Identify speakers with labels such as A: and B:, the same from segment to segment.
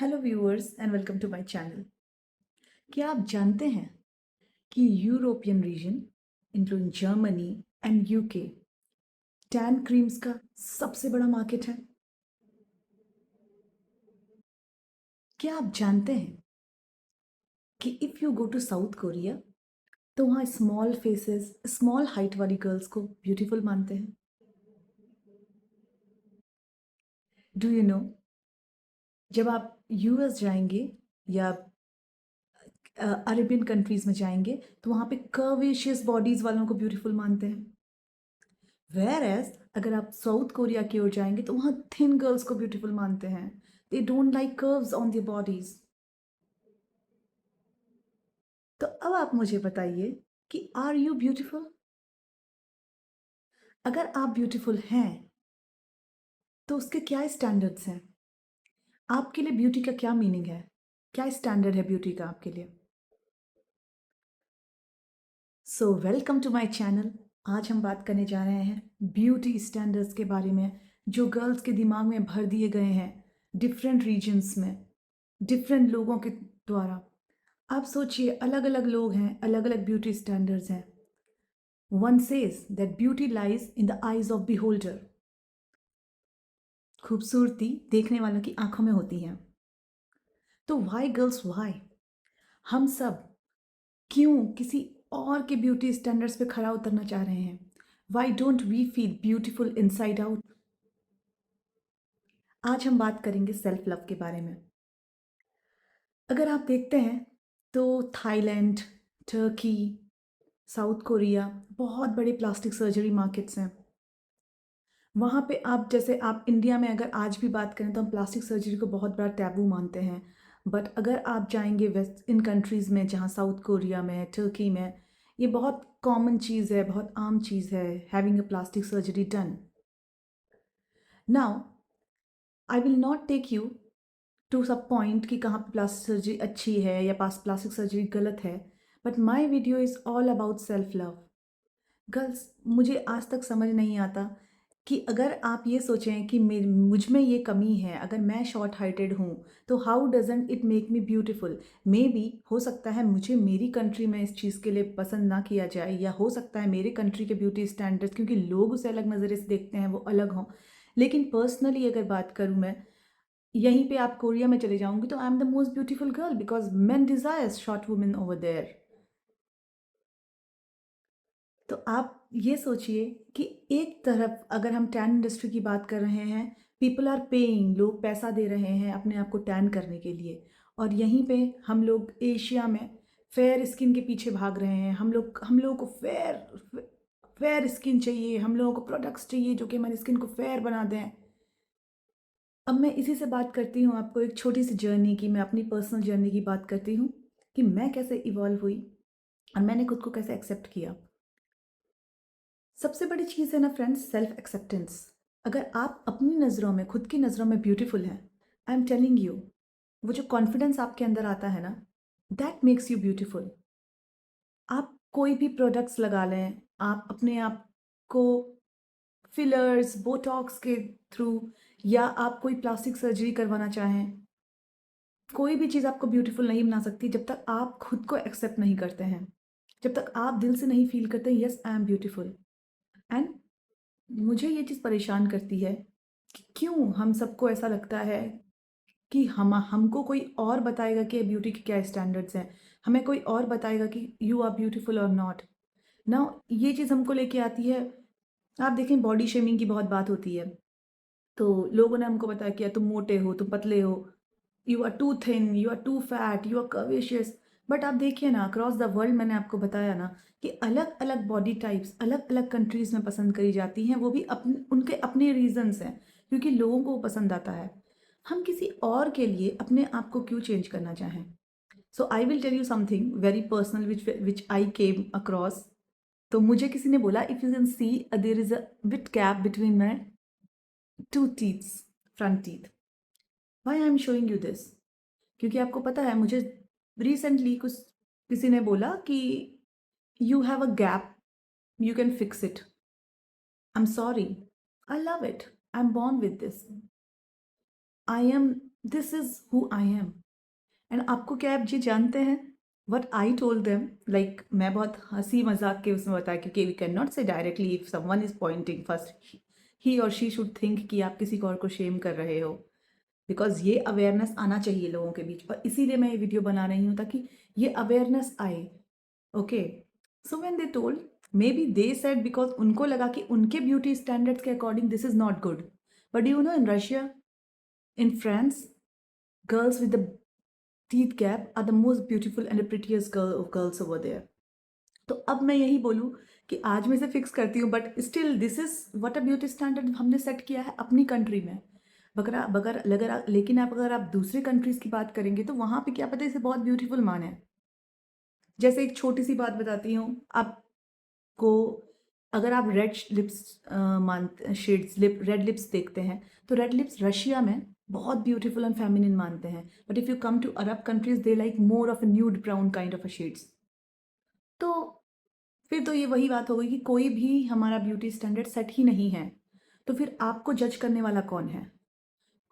A: Hello viewers and welcome to my channel. क्या आप जानते हैं कि European region including Germany and UK tan creams का सबसे बड़ा मार्केट है? क्या आप जानते हैं कि if you go to South Korea तो वहाँ स्मॉल फेसेस स्मॉल हाइट वाली गर्ल्स को ब्यूटीफुल मानते हैं? डू यू नो, जब आप यूएस जाएंगे या अरेबियन कंट्रीज में जाएंगे तो वहाँ पे कर्वेशियस बॉडीज वालों को ब्यूटीफुल मानते हैं। वेयर एज अगर आप साउथ कोरिया की ओर जाएंगे तो वहाँ थिन गर्ल्स को ब्यूटीफुल मानते हैं। They don't like curves on their bodies. तो अब आप मुझे बताइए कि आर यू ब्यूटीफुल? अगर आप ब्यूटीफुल हैं तो उसके क्या स्टैंडर्ड्स हैं? आपके लिए ब्यूटी का क्या मीनिंग है? क्या स्टैंडर्ड है ब्यूटी का आपके लिए? So welcome to my channel. आज हम बात करने जा रहे हैं ब्यूटी स्टैंडर्ड्स के बारे में जो गर्ल्स के दिमाग में भर दिए गए हैं डिफरेंट रीजन्स में, डिफरेंट लोगों के द्वारा। आप सोचिए, अलग अलग लोग हैं, अलग अलग ब्यूटी स्टैंडर्ड्स हैं। One says that beauty lies in the eyes of beholder. खूबसूरती देखने वालों की आंखों में होती है। तो वाई गर्ल्स वाई, हम सब क्यों किसी और के ब्यूटी स्टैंडर्ड्स पे खरा उतरना चाह रहे हैं? Why don't we feel beautiful inside out? आज हम बात करेंगे सेल्फ लव के बारे में। अगर आप देखते हैं तो थाईलैंड, टर्की, साउथ कोरिया बहुत बड़े प्लास्टिक सर्जरी मार्केट्स हैं। वहाँ पे आप, जैसे आप इंडिया में अगर आज भी बात करें तो हम प्लास्टिक सर्जरी को बहुत बड़ा टैबू मानते हैं। बट अगर आप जाएंगे वेस्ट इन कंट्रीज़ में, जहाँ साउथ कोरिया में, टर्की में, ये बहुत कॉमन चीज़ है, बहुत आम चीज़ है, having a plastic surgery done. Now I will not take you to sub point कि कहाँ पे प्लास्टिक सर्जरी अच्छी है या पास प्लास्टिक सर्जरी गलत है। But my video is all about self love. Girls, मुझे आज तक समझ नहीं आता कि अगर आप ये सोचें कि मुझ में ये कमी है, अगर मैं शॉर्ट हाइटेड हूँ, तो how doesn't it make me beautiful? May be हो सकता है मुझे मेरी कंट्री में इस चीज़ के लिए पसंद ना किया जाए, या हो सकता है मेरे कंट्री के ब्यूटी स्टैंडर्ड्स, क्योंकि लोग उसे अलग नज़रिए से देखते हैं, वो अलग हों। लेकिन पर्सनली अगर बात करूँ मैं, यहीं पे आप कोरिया में चले जाऊँगी तो I am the most beautiful girl because men desires short women over there. तो आप ये सोचिए कि एक तरफ अगर हम टैन इंडस्ट्री की बात कर रहे हैं, पीपल आर पेइंग, लोग पैसा दे रहे हैं अपने आप को टैन करने के लिए, और यहीं पे हम लोग एशिया में फेयर स्किन के पीछे भाग रहे हैं। हम लोगों को फेयर फेयर स्किन चाहिए, हम लोगों को प्रोडक्ट्स चाहिए जो कि हमारी स्किन को फेयर बना दें। अब मैं इसी से बात करती हूँ आपको एक छोटी सी जर्नी की, मैं अपनी पर्सनल जर्नी की बात करती हूँ कि मैं कैसे इवॉल्व हुई और मैंने खुद को कैसे एक्सेप्ट किया। सबसे बड़ी चीज़ है ना फ्रेंड्स, सेल्फ एक्सेप्टेंस। अगर आप अपनी नज़रों में, खुद की नज़रों में ब्यूटीफुल हैं, आई एम टेलिंग यू, वो जो कॉन्फिडेंस आपके अंदर आता है ना, दैट मेक्स यू ब्यूटीफुल। आप कोई भी प्रोडक्ट्स लगा लें, आप अपने आप को फिलर्स, बोटॉक्स के थ्रू, या आप कोई प्लास्टिक सर्जरी करवाना चाहें, कोई भी चीज़ आपको ब्यूटीफुल नहीं बना सकती जब तक आप खुद को एक्सेप्ट नहीं करते हैं, जब तक आप दिल से नहीं फील करते yes I am beautiful. And मुझे ये चीज़ परेशान करती है कि क्यों हम सबको ऐसा लगता है कि हमको कोई और बताएगा कि ब्यूटी के क्या स्टैंडर्ड्स हैं, हमें कोई और बताएगा कि यू आर ब्यूटीफुल और नॉट। ना, ये चीज़ हमको लेके आती है, आप देखें बॉडी शेमिंग की बहुत बात होती है, तो लोगों ने हमको बताया कि यार तुम मोटे हो, तुम पतले हो, you are too thin, you are too fat, you are curvaceous. But आप देखिए ना, अक्रॉस द वर्ल्ड मैंने आपको बताया ना कि अलग अलग बॉडी टाइप्स अलग अलग कंट्रीज़ में पसंद करी जाती हैं, वो भी अपने उनके अपने रीजंस हैं, क्योंकि लोगों को वो पसंद आता है। हम किसी और के लिए अपने आप को क्यों चेंज करना चाहें? So I will tell you something very personal which I came across. तो मुझे किसी ने बोला, if you can see there is a bit gap between my two teeths, front teeth. Why I am showing you this? क्योंकि आपको पता है, मुझे रिसेंटली कुछ किसी ने बोला कि you have a gap, you can fix it. I am sorry, I love it, I am born with this, I am this is who I am. And आपको क्या आप ये जानते हैं what I told them, like मैं बहुत हंसी मजाक के उसमें बताया, क्योंकि we can not say directly if someone is pointing first ही और शी शुड थिंक कि आप किसी को और को शेम कर रहे हो, बिकॉज ये अवेयरनेस आना चाहिए लोगों के बीच, और इसीलिए मैं ये वीडियो बना रही हूँ ताकि ये अवेयरनेस आए। Okay, so when they told, may be they said because उनको लगा कि उनके ब्यूटी स्टैंडर्ड्स के according this is not good, but you know in Russia, in France, girls with the teeth gap are the most beautiful and the prettiest girls over there. तो अब मैं यही बोलूँ कि आज मैं इसे फिक्स करती हूँ, but still this is what a beauty standard हमने सेट किया है अपनी कंट्री में। लेकिन आप अगर आप दूसरी कंट्रीज की बात करेंगे तो वहाँ पे क्या पता है इसे बहुत ब्यूटीफुल माने। जैसे एक छोटी सी बात बताती हूँ आपको, अगर आप रेड लिप्स मान शेड्स रेड लिप्स देखते हैं, तो रेड लिप्स रशिया में बहुत ब्यूटीफुल एंड फेमिनिन मानते हैं, but if you come to Arab countries they like more of a nude brown kind of a shades. तो फिर तो ये वही बात हो गई कि कोई भी हमारा ब्यूटी स्टैंडर्ड सेट ही नहीं है, तो फिर आपको जज करने वाला कौन है?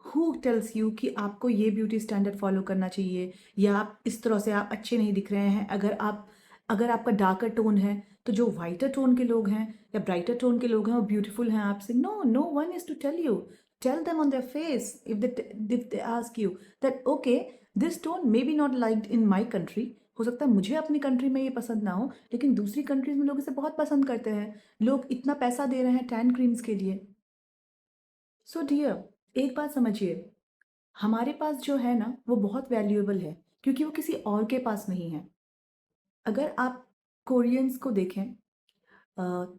A: हु टेल्स यू कि आपको ये ब्यूटी स्टैंडर्ड फॉलो करना चाहिए, या आप इस तरह से आप अच्छे नहीं दिख रहे हैं? अगर आपका डार्कर टोन है, तो जो वाइटर टोन के लोग हैं या ब्राइटर टोन के लोग हैं वो ब्यूटीफुल हैं आपसे? No, no one is to tell you. Tell them on their face if they ask you that okay, this tone may be not liked in my country. हो सकता है मुझे अपनी कंट्री में ये पसंद ना हो, लेकिन दूसरी कंट्रीज में लोग इसे बहुत पसंद करते हैं। लोग इतना पैसा दे रहे हैं टैन क्रीम्स के लिए। सो डियर, एक बात समझिए, हमारे पास जो है ना वो बहुत वैल्यूएबल है, क्योंकि वो किसी और के पास नहीं है। अगर आप कोरियंस को देखें, अ,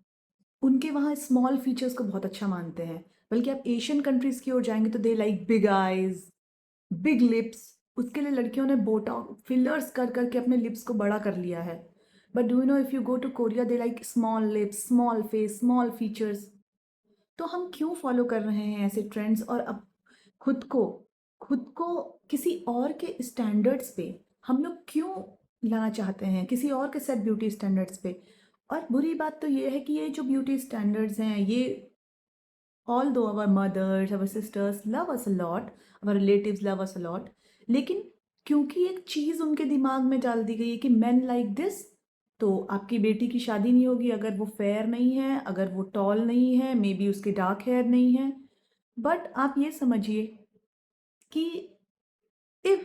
A: उनके वहाँ स्मॉल फीचर्स को बहुत अच्छा मानते हैं। बल्कि आप एशियन कंट्रीज की ओर जाएंगे तो they like big eyes, big lips. उसके लिए लड़कियों ने बोटॉक्स फिलर्स कर करके अपने लिप्स को बड़ा कर लिया है। But do you know, if you go to Korea they like small lips, small face, small features. तो हम क्यों फॉलो कर रहे हैं ऐसे ट्रेंड्स, और अब खुद को खुद को किसी और के स्टैंडर्ड्स पे हम लोग क्यों लाना चाहते हैं, किसी और के सेट ब्यूटी स्टैंडर्ड्स पे? और बुरी बात तो ये है कि ये जो ब्यूटी स्टैंडर्ड्स हैं, ये although our mothers, our sisters love us a lot, our relatives love us a lot, लेकिन क्योंकि एक चीज़ उनके दिमाग में डाल दी गई है कि मैन लाइक दिस, तो आपकी बेटी की शादी नहीं होगी अगर वो फेयर नहीं है, अगर वो टॉल नहीं है, मे बी उसके डार्क हेयर नहीं है। बट आप ये समझिए कि if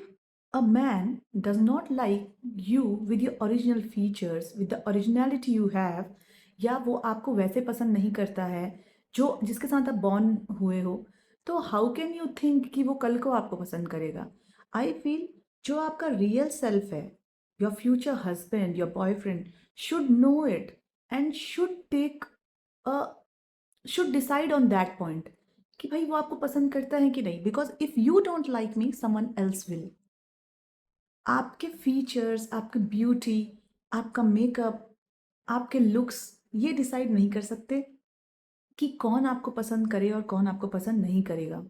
A: a man does not like you with your original features, with the originality you have, या वो आपको वैसे पसंद नहीं करता है जो जिसके साथ आप बॉर्न हुए हो, तो हाउ कैन यू थिंक कि वो कल को आपको पसंद करेगा? आई फील जो आपका रियल सेल्फ है, your future husband, your boyfriend should know it and a should decide on that point कि भाई वो आपको पसंद करता है कि नहीं, because if you don't like me someone else will. आपके फीचर्स, आपकी ब्यूटी, आपका मेकअप, आपके लुक्स ये डिसाइड नहीं कर सकते कि कौन आपको पसंद करे और कौन आपको पसंद नहीं करेगा।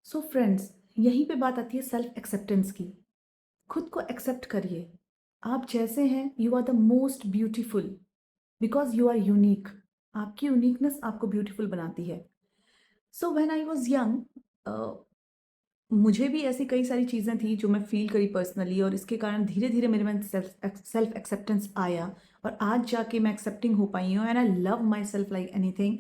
A: सो फ्रेंड्स, यहीं पे बात आती है सेल्फ एक्सेप्टेंस की। खुद को एक्सेप्ट करिए। आप जैसे हैं, you are the most beautiful, because you are unique. आपकी यूनिकनेस आपको ब्यूटीफुल बनाती है। So when I was young, मुझे भी ऐसी कई सारी चीज़ें थी जो मैं फ़ील करी पर्सनली, और इसके कारण धीरे-धीरे मेरे में सेल्फ एक्सेप्टेंस आया, और आज जाके मैं एक्सेप्टिंग हो पाई हूँ, and I love my self like anything.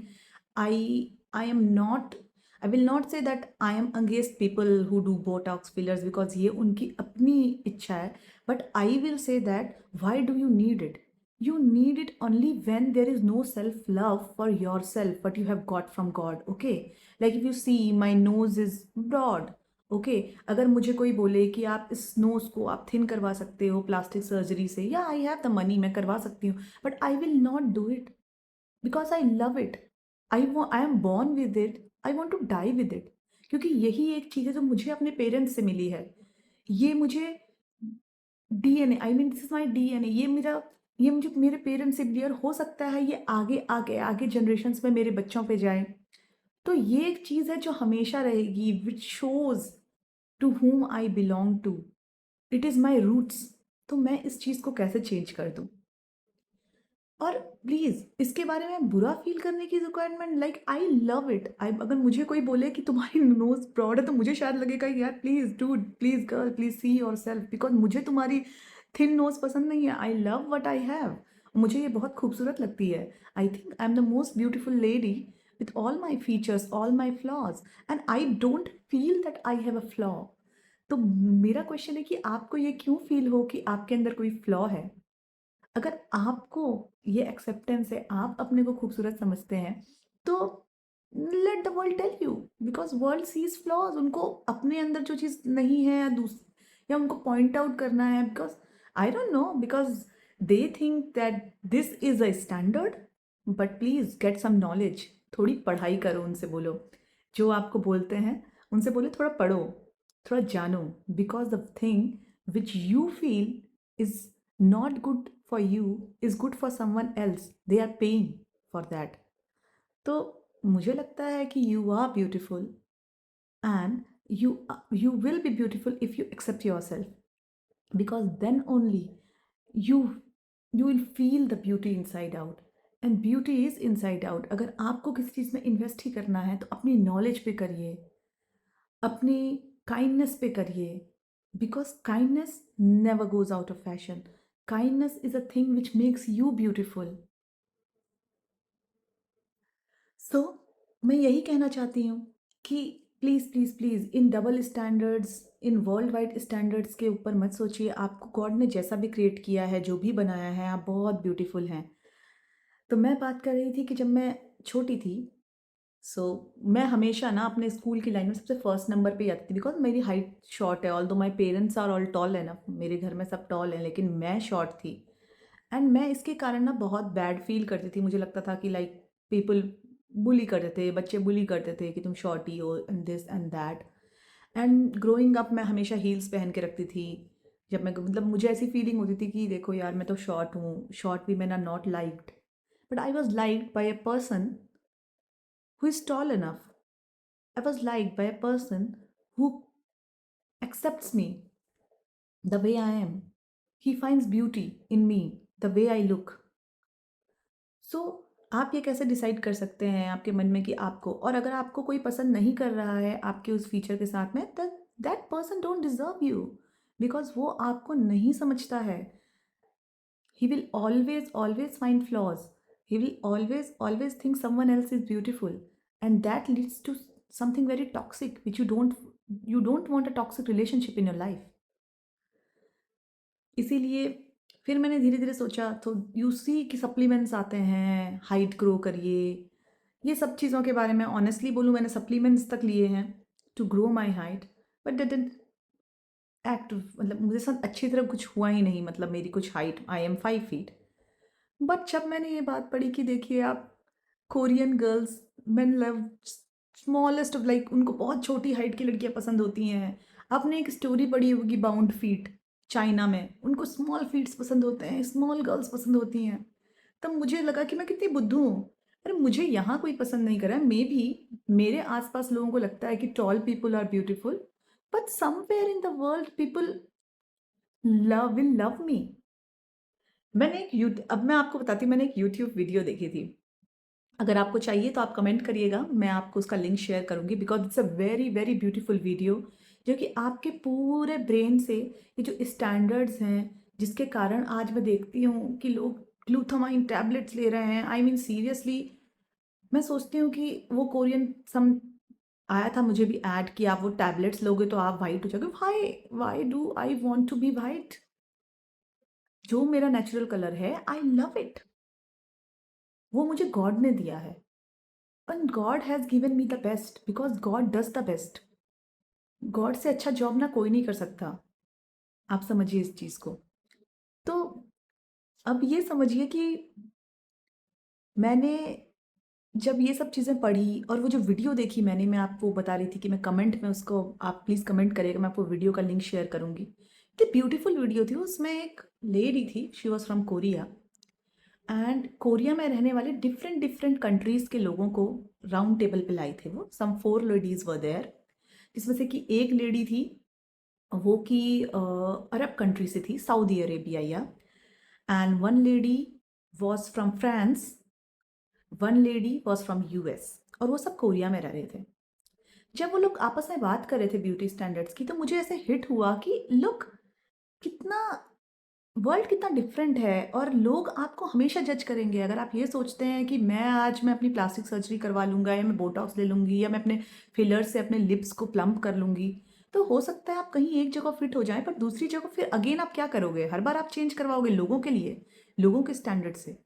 A: I I am not I will not say that I am against people who do Botox fillers, because ये उनकी अपनी इच्छा है। But I will say that why do you need it? You need it only when there is no self love for yourself, what you have got from God. Okay, like if you see my nose is broad, okay, अगर मुझे कोई बोले कि आप इस knows को आप thin करवा सकते हो प्लास्टिक सर्जरी से, या आई हैव द मनी, मैं करवा सकती हूँ, but I will not do it because I love it. I am born with it, I want to die with it. क्योंकि यही एक चीज़ है जो मुझे अपने पेरेंट्स से मिली है। ये मुझे DNA, I mean this is my DNA, ये मुझे मेरे पेरेंट्स से मिली, और हो सकता है ये आगे आगे आगे जनरेशन्स में मेरे बच्चों पे जाए। तो ये एक चीज़ है जो हमेशा रहेगी, which shows to whom I belong to, it is my roots. तो मैं इस चीज़ को कैसे चेंज कर दूँ? और प्लीज़ इसके बारे में बुरा फ़ील करने की requirement, like I love it. I अगर मुझे कोई बोले कि तुम्हारी नोज़ ब्रॉड है तो मुझे शायद लगेगा यार please dude, please girl, please see yourself, because मुझे तुम्हारी थिन नोज़ पसंद नहीं है। I love what I have. मुझे ये बहुत खूबसूरत लगती है। I think I am the most beautiful lady with all my features, all my flaws, and I don't feel that I have a flaw. तो मेरा क्वेश्चन है कि आपको ये क्यों फ़ील हो कि आपके अंदर कोई फ्लॉ है? अगर आपको ये एक्सेप्टेंस है, आप अपने को खूबसूरत समझते हैं, तो let the world tell you, because world sees flaws. उनको अपने अंदर जो चीज़ नहीं है या उनको पॉइंट आउट करना है, because I don't know, because they think that this is a standard. But please get some knowledge, थोड़ी पढ़ाई करो, उनसे बोलो। जो आपको बोलते हैं, उनसे बोलो थोड़ा पढ़ो, थोड़ा जानो, because the thing which you feel is not good for you is good for someone else. They are paying for that. तो मुझे लगता है कि you are beautiful, and you will be beautiful if you accept yourself, because then only you you will feel the beauty inside out, and beauty is inside out. अगर आपको किसी चीज़ में invest ही करना है तो अपनी नॉलेज पे करिए, अपनी काइंडनेस पे करिए, because kindness never goes out of fashion. Kindness is a thing which makes you beautiful. So मैं यही कहना चाहती हूँ कि प्लीज़ प्लीज़ प्लीज़ इन डबल स्टैंडर्ड्स, इन वर्ल्ड वाइड स्टैंडर्ड्स के ऊपर मत सोचिए। आपको गॉड ने जैसा भी क्रिएट किया है, जो भी बनाया है, आप बहुत ब्यूटीफुल हैं। तो मैं बात कर रही थी कि जब मैं छोटी थी, सो मैं हमेशा ना अपने स्कूल की लाइन में सबसे फर्स्ट नंबर पे ही आती थी, बिकॉज मेरी हाइट शॉर्ट है। Although my parents are all tall है ना, मेरे घर में सब टॉल हैं, लेकिन मैं शॉर्ट थी। एंड मैं इसके कारण ना बहुत बैड फील करती थी। मुझे लगता था कि लाइक पीपल बुली करते थे, बच्चे बुली करते थे कि तुम शॉर्ट ही हो, and this and that. And growing up मैं हमेशा हील्स पहन के रखती थी। जब मैं मतलब मुझे ऐसी फीलिंग होती थी कि देखो यार मैं तो शॉर्ट हूँ, शॉर्ट भी मैंने not liked, but I was liked by a person who is tall enough. I was liked by a person who accepts me the way I am. He finds beauty in me, the way I look. So आप ये कैसे decide कर सकते हैं आपके मन में कि आपको, और अगर आपको कोई पसंद नहीं कर रहा है आपके उस फीचर के साथ में, that person don't deserve you, because वो आपको नहीं समझता है। He will always find flaws. He will always think someone else is beautiful. And that leads to something very toxic, which you don't want a toxic relationship in your life. इसीलिए फिर मैंने धीरे-धीरे सोचा, तो यूसी की supplements आते हैं, height grow करिए। ये सब चीज़ों के बारे में ऑनेस्टली बोलूँ, मैंने सप्लीमेंट्स तक लिए हैं to grow my height, but that didn't act, मतलब मुझे साथ अच्छी तरह कुछ हुआ ही नहीं। मतलब मेरी कुछ height, I am 5 feet. But जब मैंने ये बात पढ़ी कि देखिए आप, Korean girls, main love smallest of, like उनको बहुत छोटी हाइट की लड़कियां पसंद होती हैं। आपने एक स्टोरी पढ़ी होगी बाउंड फीट, चाइना में उनको स्मॉल फीट्स पसंद होते हैं, स्मॉल गर्ल्स पसंद होती हैं। तब मुझे लगा कि मैं कितनी बुद्धू हूँ। अरे मुझे यहाँ कोई पसंद नहीं कर रहा है, मे भी मेरे आसपास लोगों को लगता है कि tall people are beautiful, but somewhere in the world people love me. मैंने एक यूट अब मैं आपको बताती हूँ, मैंने एक यूट्यूब वीडियो देखी थी। अगर आपको चाहिए तो आप कमेंट करिएगा, मैं आपको उसका लिंक शेयर करूँगी, because it's a very, very beautiful video, जो कि आपके पूरे ब्रेन से ये जो स्टैंडर्ड्स हैं, जिसके कारण आज मैं देखती हूँ कि लोग ग्लूटामाइन टैबलेट्स ले रहे हैं। आई मीन सीरियसली, मैं सोचती हूँ कि वो कोरियन सम आया था, मुझे भी ऐड कि आप वो टैबलेट्स लोगे तो आप व्हाइट हो जाओगे। Why why do I want to be white? जो मेरा नेचुरल कलर है, आई लव इट। वो मुझे गॉड ने दिया है। And God has given me the best because God does the best. God से अच्छा जॉब ना कोई नहीं कर सकता। आप समझिए इस चीज़ को। तो अब ये समझिए कि मैंने जब ये सब चीज़ें पढ़ी और वो जो वीडियो देखी मैंने, मैं आपको बता रही थी कि मैं कमेंट में उसको, आप प्लीज़ कमेंट करिएगा, मैं आपको वीडियो का लिंक शेयर करूँगी। इतनी ब्यूटीफुल वीडियो थी। उसमें एक लेडी थी, she was from Korea, and Korea में रहने वाले डिफरेंट डिफरेंट कंट्रीज़ के लोगों को राउंड टेबल पे लाई थे वो। सम 4 लेडीज़ वर देयर, जिसमें से कि एक लेडी थी वो कि अरब कंट्री से थी, सऊदी अरेबिया या, and one lady was from France, one lady was from US, और वो सब कोरिया में रह रहे थे। जब वो लोग आपस में बात कर रहे थे ब्यूटी स्टैंडर्ड्स की, तो मुझे ऐसे हिट हुआ कि लुक, कितना वर्ल्ड कितना डिफरेंट है, और लोग आपको हमेशा जज करेंगे अगर आप ये सोचते हैं कि मैं अपनी प्लास्टिक सर्जरी करवा लूँगा, या मैं बोटॉक्स ले लूँगी, या मैं अपने फिलर से अपने लिप्स को प्लम्प कर लूँगी। तो हो सकता है आप कहीं एक जगह फिट हो जाएं, पर दूसरी जगह फिर अगेन आप क्या करोगे, हर बार आप चेंज करवाओगे लोगों के लिए, लोगों के स्टैंडर्ड से।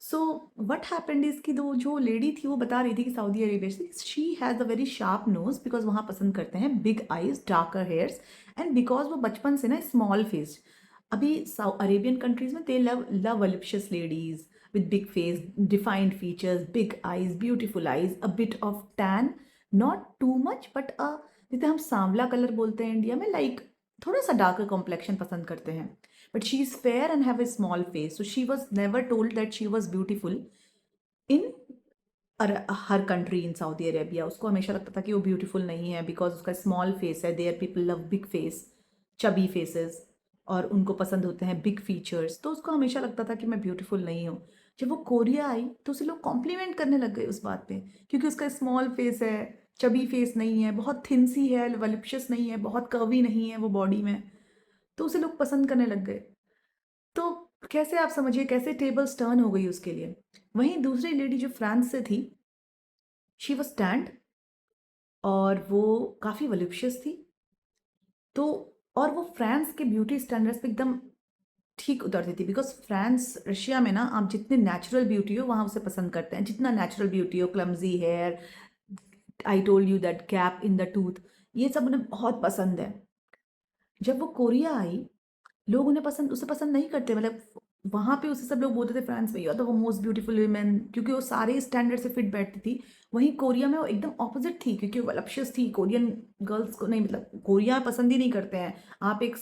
A: सो व्हाट हैपेंड इज कि दो जो लेडी थी वो बता रही थी कि सऊदी अरेबिया से she has a very sharp nose, because वहाँ पसंद करते हैं big eyes, darker hairs, and because वो बचपन से ना स्मॉल फेस। अभी अरेबियन कंट्रीज में they love love voluptuous ladies with big face, defined features, big eyes, beautiful eyes, a bit of tan, not too much, but a, जैसे हम सांवला colour बोलते हैं इंडिया में, लाइक थोड़ा सा डार्कर कॉम्प्लेक्शन पसंद करते हैं। But she is fair and have a small face, so she was never told that she was beautiful in her country in Saudi Arabia. उसको हमेशा लगता था कि वो ब्यूटीफुल नहीं है बिकॉज उसका स्मॉल फेस है। There people love big face, chubby faces, और उनको पसंद होते हैं बिग फीचर्स। तो उसको हमेशा लगता था कि मैं ब्यूटीफुल नहीं हूँ। जब वो कोरिया आई तो उसे लोग कॉम्प्लीमेंट करने लग गए उस बात पे, क्योंकि उसका स्मॉल फेस है, चबी फेस नहीं है, बहुत थिन सी है, वलिप्शियस नहीं है, बहुत कर्वी नहीं है वो बॉडी में। तो उसे लोग पसंद करने लग गए। तो कैसे आप समझिए कैसे टेबल्स टर्न हो गई उसके लिए। वहीं दूसरी लेडी जो फ्रांस से थी, शी वॉज टैंड, और वो काफ़ी वलिप्शियस थी। तो और वो फ्रांस के ब्यूटी स्टैंडर्ड्स पे एकदम ठीक उतरती थी, बिकॉज फ्रांस रशिया में ना आप जितने नेचुरल ब्यूटी हो वहाँ उसे पसंद करते हैं, जितना नेचुरल ब्यूटी हो, clumsy hair, I told you that gap in the tooth, ये सब उन्हें बहुत पसंद है। जब वो कोरिया आई, लोग उन्हें पसंद उसे पसंद नहीं करते, मतलब वहाँ पे उसे सब लोग बोलते थे फ्रांस में, you are the most beautiful women, क्योंकि वो सारे स्टैंडर्ड से फिट बैठती थी। वहीं कोरिया में वो एकदम ऑपोजिट थी, क्योंकि वो वलप्शियस थी। कोरियन गर्ल्स को नहीं, मतलब कोरिया पसंद ही नहीं करते हैं। आप एक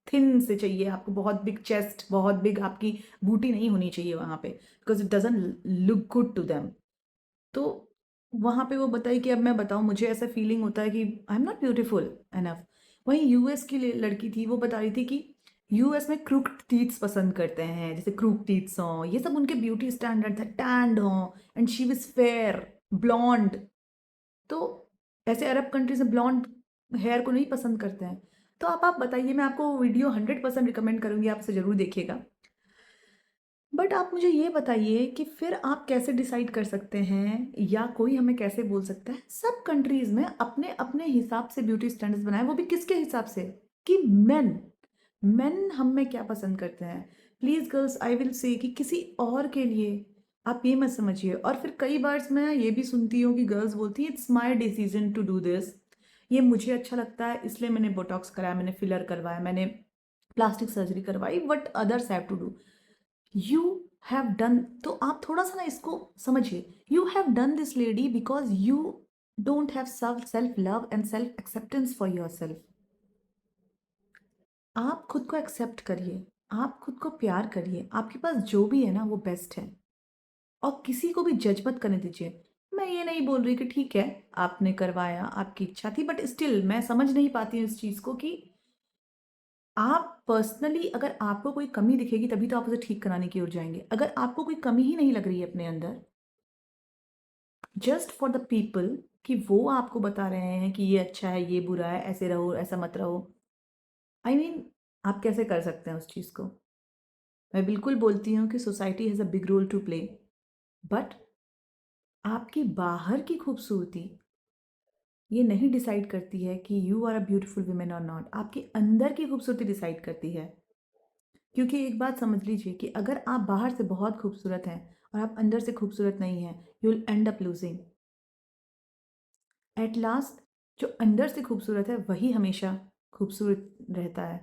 A: थिन से चाहिए, आपको बहुत बिग चेस्ट, बहुत बिग आपकी बूटी नहीं होनी चाहिए वहाँ पे, because it doesn't look good to them. तो वहाँ पे वो बताई कि अब मैं बताऊँ, मुझे ऐसा फीलिंग होता है कि I am not beautiful enough. वहीं यूएस की लड़की थी, वो बता रही थी कि यूएस में क्रूक्ड टीथ्स पसंद करते हैं, जैसे क्रूक टीथ्स हों, ये सब उनके ब्यूटी स्टैंडर्ड है, टैंड हों, and she was fair, blonde. तो ऐसे अरब कंट्रीज में ब्लॉन्ड हेयर को नहीं पसंद करते हैं। तो आप बताइए, मैं आपको वीडियो 100% रिकमेंड करूँगी, आप उसे ज़रूर देखिएगा। बट आप मुझे ये बताइए कि फिर आप कैसे डिसाइड कर सकते हैं, या कोई हमें कैसे बोल सकता है सब कंट्रीज में अपने अपने हिसाब से ब्यूटी स्टैंडर्ड्स बनाए, वो भी किसके हिसाब से, कि मेन मेन हम में क्या पसंद करते हैं। Please girls, I will say कि किसी और के लिए आप ये मत समझिए। और फिर कई बार मैं ये भी सुनती हूँ कि गर्ल्स बोलती हैं it's my decision to do this, ये मुझे अच्छा लगता है इसलिए मैंने बोटॉक्स कराया, मैंने फिलर करवाया, मैंने प्लास्टिक सर्जरी करवाई, what others have to do. You have done, तो आप थोड़ा सा ना इसको समझिए, you have done this lady because you don't have self love and self acceptance for yourself. आप खुद को एक्सेप्ट करिए, आप खुद को प्यार करिए, आपके पास जो भी है ना वो बेस्ट है, और किसी को भी जज मत करने दीजिए। मैं ये नहीं बोल रही कि ठीक है आपने करवाया, आपकी इच्छा थी, बट स्टिल मैं समझ नहीं पाती हूँ इस चीज़ को कि आप पर्सनली अगर आपको कोई कमी दिखेगी तभी तो आप उसे ठीक कराने की ओर जाएंगे। अगर आपको कोई कमी ही नहीं लग रही है अपने अंदर, जस्ट फॉर द पीपल, कि वो आपको बता रहे हैं कि ये अच्छा है, ये बुरा है, ऐसे रहो, ऐसा मत रहो, आई I मीन mean, आप कैसे कर सकते हैं उस चीज़ को। मैं बिल्कुल बोलती हूँ कि society has a big role to play, but आपकी बाहर की खूबसूरती ये नहीं डिसाइड करती है कि you are a beautiful women और नॉट। आपके अंदर की खूबसूरती डिसाइड करती है। क्योंकि एक बात समझ लीजिए कि अगर आप बाहर से बहुत खूबसूरत हैं और आप अंदर से खूबसूरत नहीं हैं, you will and up losing. At last जो अंदर से खूबसूरत है वही हमेशा खूबसूरत रहता है।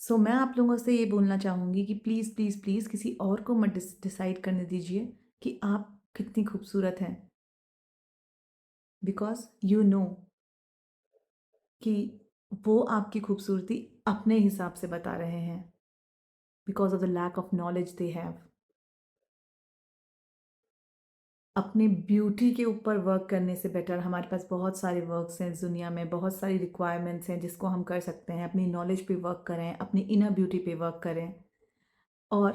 A: सो मैं आप लोगों से ये बोलना चाहूँगी कि प्लीज़ प्लीज़ प्लीज़ किसी और को मत डिसाइड करने दीजिए कि आप कितनी खूबसूरत हैं, बिकॉज यू नो कि वो आपकी खूबसूरती अपने हिसाब से बता रहे हैं, because of the lack of knowledge they have. अपने ब्यूटी के ऊपर वर्क करने से बेटर हमारे पास बहुत सारे वर्क्स हैं इस दुनिया में, बहुत सारी रिक्वायरमेंट्स हैं जिसको हम कर सकते हैं। अपनी नॉलेज पे वर्क करें, अपनी इनर ब्यूटी पे वर्क करें। और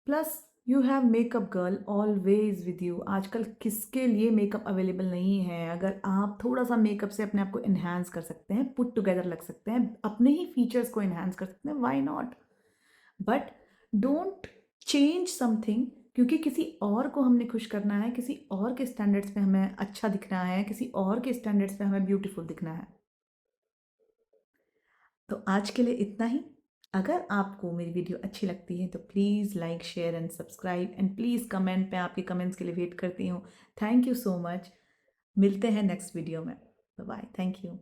A: plus you have makeup girl always with you. आजकल किसके लिए मेकअप अवेलेबल नहीं है? अगर आप थोड़ा सा मेकअप से अपने आप को इन्हांस कर सकते हैं, पुट टुगेदर लग सकते हैं, अपने ही फीचर्स को इन्हांस कर सकते हैं, why not? But don't change something क्योंकि किसी और को हमने खुश करना है, किसी और के स्टैंडर्ड्स पे हमें अच्छा दिखना है, किसी और के स्टैंडर्ड्स पे हमें ब्यूटीफुल दिखना है। तो आज के लिए इतना ही। अगर आपको मेरी वीडियो अच्छी लगती है तो please like share and subscribe and please comment. मैं आपके कमेंट्स के लिए वेट करती हूँ। Thank you so much. मिलते हैं नेक्स्ट वीडियो में। Bye bye. Thank you.